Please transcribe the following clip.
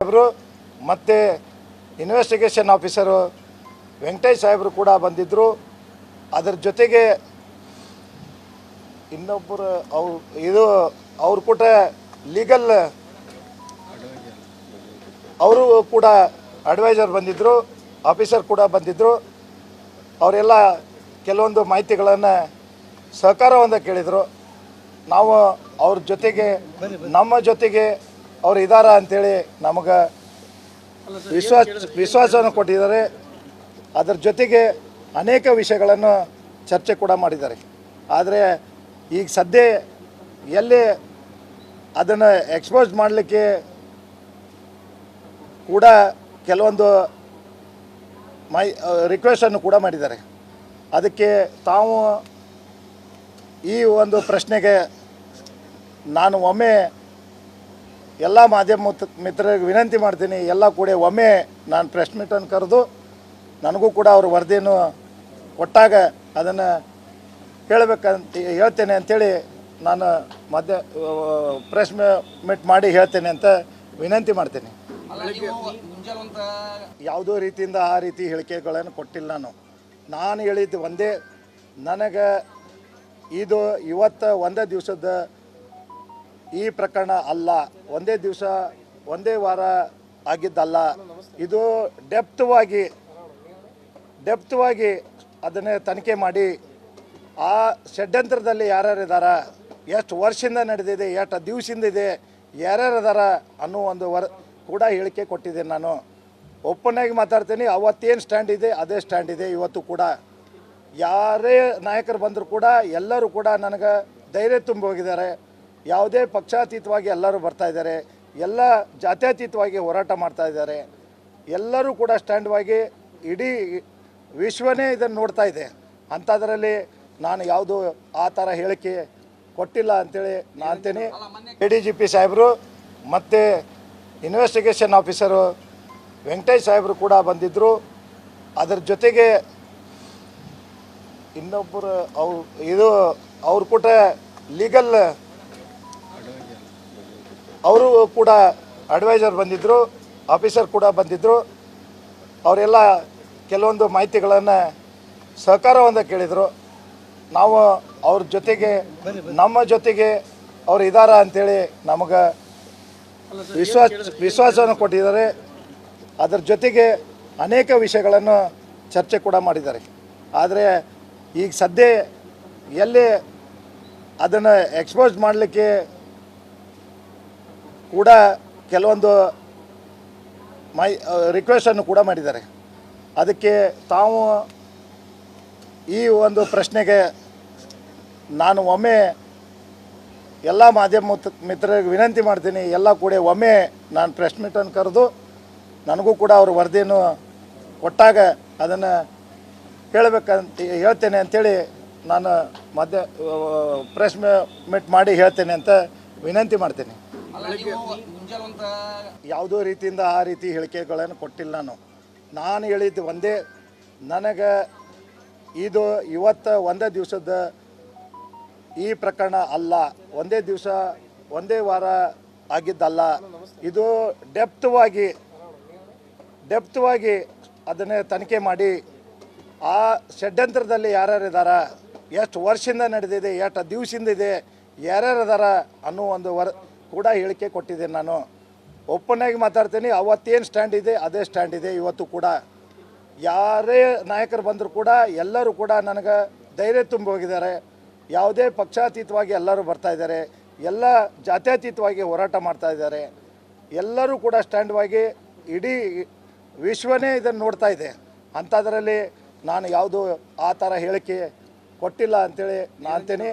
ಸಾಹೇಬರು ಮತ್ತು investigation officer Venkatesh ಸಾಹೇಬರು ಕೂಡ ಬಂದಿದ್ದರು. ಅದರ ಜೊತೆಗೆ ಇನ್ನೊಬ್ಬರು ಅವ್ರು ಕೂಡ ಲೀಗಲ್ ಅವರು ಕೂಡ ಅಡ್ವೈಸರ್ ಬಂದಿದ್ದರು, ಆಫೀಸರ್ ಕೂಡ ಬಂದಿದ್ದರು. ಅವರೆಲ್ಲ ಕೆಲವೊಂದು ಮಾಹಿತಿಗಳನ್ನು ಸಹಕಾರವನ್ನು ಕೇಳಿದರು. ನಾವು ಅವ್ರ ಜೊತೆಗೆ ನಮ್ಮ ಜೊತೆಗೆ ಅವ್ರು ಇದ್ದಾರಾ ಅಂಥೇಳಿ ನಮಗೆ ವಿಶ್ವಾಸವನ್ನು ಕೊಟ್ಟಿದ್ದಾರೆ. ಅದರ ಜೊತೆಗೆ ಅನೇಕ ವಿಷಯಗಳನ್ನು ಚರ್ಚೆ ಕೂಡ ಮಾಡಿದ್ದಾರೆ. ಆದರೆ ಈಗ ಸದ್ಯ ಎಲ್ಲಿ ಅದನ್ನು ಎಕ್ಸ್ಪೋಸ್ ಮಾಡಲಿಕ್ಕೆ ಕೂಡ ಕೆಲವೊಂದು ರಿಕ್ವೆಸ್ಟನ್ನು ಕೂಡ ಮಾಡಿದ್ದಾರೆ. ಅದಕ್ಕೆ ತಾವು ಈ ಒಂದು ಪ್ರಶ್ನೆಗೆ ನಾನು ಒಮ್ಮೆ ಎಲ್ಲ ಮಾಧ್ಯಮ ಮಿತ್ರರಿಗೆ ವಿನಂತಿ ಮಾಡ್ತೀನಿ, ಎಲ್ಲ ಕೂಡ ಒಮ್ಮೆ ನಾನು ಪ್ರೆಸ್ ಮೀಟನ್ನು ಕರೆದು ನನಗೂ ಕೂಡ ಅವ್ರ ವರದಿಯನ್ನು ಕೊಟ್ಟಾಗ ಅದನ್ನು ಹೇಳ್ತೇನೆ ಅಂಥೇಳಿ ನಾನು ಪ್ರೆಸ್ ಮೀಟ್ ಮಾಡಿ ಹೇಳ್ತೇನೆ ಅಂತ ವಿನಂತಿ ಮಾಡ್ತೀನಿ. ಯಾವುದೋ ರೀತಿಯಿಂದ ಆ ರೀತಿ ಹೇಳಿಕೆಗಳನ್ನು ಕೊಟ್ಟಿಲ್ಲ. ನಾನು ಹೇಳಿದ್ದು ಒಂದೇ, ನನಗೆ ಇದು ಇವತ್ತು ಒಂದೇ ದಿವಸದ ಈ ಪ್ರಕರಣ ಅಲ್ಲ, ಒಂದೇ ದಿವಸ ಒಂದೇ ವಾರ ಆಗಿದ್ದಲ್ಲ. ಇದು ಡೆಪ್ತ್ವಾಗಿ ಅದನ್ನೇ ತನಿಖೆ ಮಾಡಿ ಆ ಷಡ್ಯಂತ್ರದಲ್ಲಿ ಯಾರ್ಯಾರಿದಾರ, ಎಷ್ಟು ವರ್ಷದಿಂದ ನಡೆದಿದೆ, ಎಷ್ಟು ದಿವಸದಿಂದ ಇದೆ, ಯಾರ್ಯಾರಿದಾರ ಅನ್ನೋ ಒಂದು ಕೂಡ ಹೇಳಿಕೆ ಕೊಟ್ಟಿದ್ದೇನೆ. ನಾನು ಓಪನ್ ಆಗಿ ಮಾತಾಡ್ತೀನಿ. ಅವತ್ತೇನು ಸ್ಟ್ಯಾಂಡ್ ಇದೆ ಅದೇ ಸ್ಟ್ಯಾಂಡ್ ಇದೆ ಇವತ್ತು ಕೂಡ. ಯಾರೇ ನಾಯಕರು ಬಂದರೂ ಕೂಡ ಎಲ್ಲರೂ ಕೂಡ ನನಗೆ ಧೈರ್ಯ ತುಂಬಿ ಹೋಗಿದ್ದಾರೆ. ಯಾವುದೇ ಪಕ್ಷಾತೀತವಾಗಿ ಎಲ್ಲರೂ ಬರ್ತಾಯಿದ್ದಾರೆ, ಎಲ್ಲ ಜಾತ್ಯತೀತವಾಗಿ ಹೋರಾಟ ಮಾಡ್ತಾಯಿದ್ದಾರೆ. ಎಲ್ಲರೂ ಕೂಡ ಸ್ಟ್ಯಾಂಡ್ವಾಗಿ ಇಡೀ ವಿಶ್ವನೇ ಇದನ್ನು ನೋಡ್ತಾ ಇದೆ. ಅಂಥದ್ರಲ್ಲಿ ನಾನು ಯಾವುದು ಆ ಥರ ಹೇಳಿಕೆ ಕೊಟ್ಟಿಲ್ಲ ಅಂಥೇಳಿ ನಾನು ಅಂತೀನಿ. ADGP ಸಾಹೇಬರು ಮತ್ತು ಇನ್ವೆಸ್ಟಿಗೇಷನ್ ಆಫೀಸರು ವೆಂಕಟೇಶ್ ಸಾಹೇಬರು ಕೂಡ ಬಂದಿದ್ದರು. ಅದರ ಜೊತೆಗೆ ಇನ್ನೊಬ್ಬರು ಅವ್ರು ಕೂಡ ಲೀಗಲ್ ಅವರು ಕೂಡ ಅಡ್ವೈಸರ್ ಬಂದಿದ್ದರು, ಆಫೀಸರ್ ಕೂಡ ಬಂದಿದ್ದರು. ಅವರೆಲ್ಲ ಕೆಲವೊಂದು ಮಾಹಿತಿಗಳನ್ನು ಸಹಕಾರವನ್ನು ಕೇಳಿದರು. ನಾವು ಅವ್ರ ಜೊತೆಗೆ ನಮ್ಮ ಜೊತೆಗೆ ಅವ್ರು ಇದ್ದಾರಾ ಅಂಥೇಳಿ ನಮಗೆ ವಿಶ್ವಾಸವನ್ನು ಕೊಟ್ಟಿದ್ದಾರೆ. ಅದರ ಜೊತೆಗೆ ಅನೇಕ ವಿಷಯಗಳನ್ನು ಚರ್ಚೆ ಕೂಡ ಮಾಡಿದ್ದಾರೆ. ಆದರೆ ಈಗ ಸದ್ಯ ಎಲ್ಲಿ ಅದನ್ನು ಎಕ್ಸ್ಪೋಸ್ ಮಾಡಲಿಕ್ಕೆ ಕೂಡ ಕೆಲವೊಂದು ರಿಕ್ವೆಸ್ಟನ್ನು ಕೂಡ ಮಾಡಿದ್ದಾರೆ. ಅದಕ್ಕೆ ತಾವು ಈ ಒಂದು ಪ್ರಶ್ನೆಗೆ ನಾನು ಒಮ್ಮೆ ಎಲ್ಲ ಮಾಧ್ಯಮ ಮಿತ್ರರಿಗೆ ವಿನಂತಿ ಮಾಡ್ತೀನಿ, ಎಲ್ಲ ಕೂಡ ಒಮ್ಮೆ ನಾನು ಪ್ರೆಸ್ ಮೀಟನ್ನು ಕರೆದು ನನಗೂ ಕೂಡ ಅವ್ರ ವರದಿಯನ್ನು ಕೊಟ್ಟಾಗ ಅದನ್ನು ಹೇಳ್ತೇನೆ ಅಂಥೇಳಿ ನಾನು ಪ್ರೆಸ್ ಮೀಟ್ ಮಾಡಿ ಹೇಳ್ತೇನೆ ಅಂತ ವಿನಂತಿ ಮಾಡ್ತೀನಿ. ಯಾವುದೋ ರೀತಿಯಿಂದ ಆ ರೀತಿ ಹೇಳಿಕೆಗಳನ್ನು ಕೊಟ್ಟಿಲ್ಲ. ನಾನು ಹೇಳಿದ್ದು ಒಂದೇ, ನನಗೆ ಇದು ಇವತ್ತು ಒಂದೇ ದಿವಸದ ಈ ಪ್ರಕರಣ ಅಲ್ಲ, ಒಂದೇ ದಿವಸ ಒಂದೇ ವಾರ ಆಗಿದ್ದಲ್ಲ. ಇದು ಡೆಪ್ತ್ವಾಗಿ ಅದನ್ನೇ ತನಿಖೆ ಮಾಡಿ ಆ ಷಡ್ಯಂತ್ರದಲ್ಲಿ ಯಾರ್ಯಾರಿದಾರ, ಎಷ್ಟು ವರ್ಷದಿಂದ ನಡೆದಿದೆ, ಎಷ್ಟು ದಿವಸದಿಂದ ಇದೆ, ಯಾರ್ಯಾರಿದಾರ ಅನ್ನೋ ಒಂದು ಕೂಡ ಹೇಳಿಕೆ ಕೊಟ್ಟಿದ್ದೇನೆ. ನಾನು ಓಪನ್ ಆಗಿ ಮಾತಾಡ್ತೀನಿ. ಅವತ್ತೇನು ಸ್ಟ್ಯಾಂಡ್ ಇದೆ ಅದೇ ಸ್ಟ್ಯಾಂಡ್ ಇದೆ ಇವತ್ತು ಕೂಡ. ಯಾರೇ ನಾಯಕರು ಬಂದರೂ ಕೂಡ ಎಲ್ಲರೂ ಕೂಡ ನನಗೆ ಧೈರ್ಯ ತುಂಬಿ ಹೋಗಿದ್ದಾರೆ. ಯಾವುದೇ ಪಕ್ಷಾತೀತವಾಗಿ ಎಲ್ಲರೂ ಬರ್ತಾಯಿದ್ದಾರೆ, ಎಲ್ಲ ಜಾತ್ಯತೀತವಾಗಿ ಹೋರಾಟ ಮಾಡ್ತಾಯಿದ್ದಾರೆ. ಎಲ್ಲರೂ ಕೂಡ ಸ್ಟ್ಯಾಂಡ್ವಾಗಿ ಇಡೀ ವಿಶ್ವನೇ ಇದನ್ನು ನೋಡ್ತಾ ಇದೆ. ಅಂಥದ್ರಲ್ಲಿ ನಾನು ಯಾವುದು ಆ ಥರ ಹೇಳಿಕೆ ಕೊಟ್ಟಿಲ್ಲ ಅಂಥೇಳಿ ನಾನು ಅಂತೀನಿ.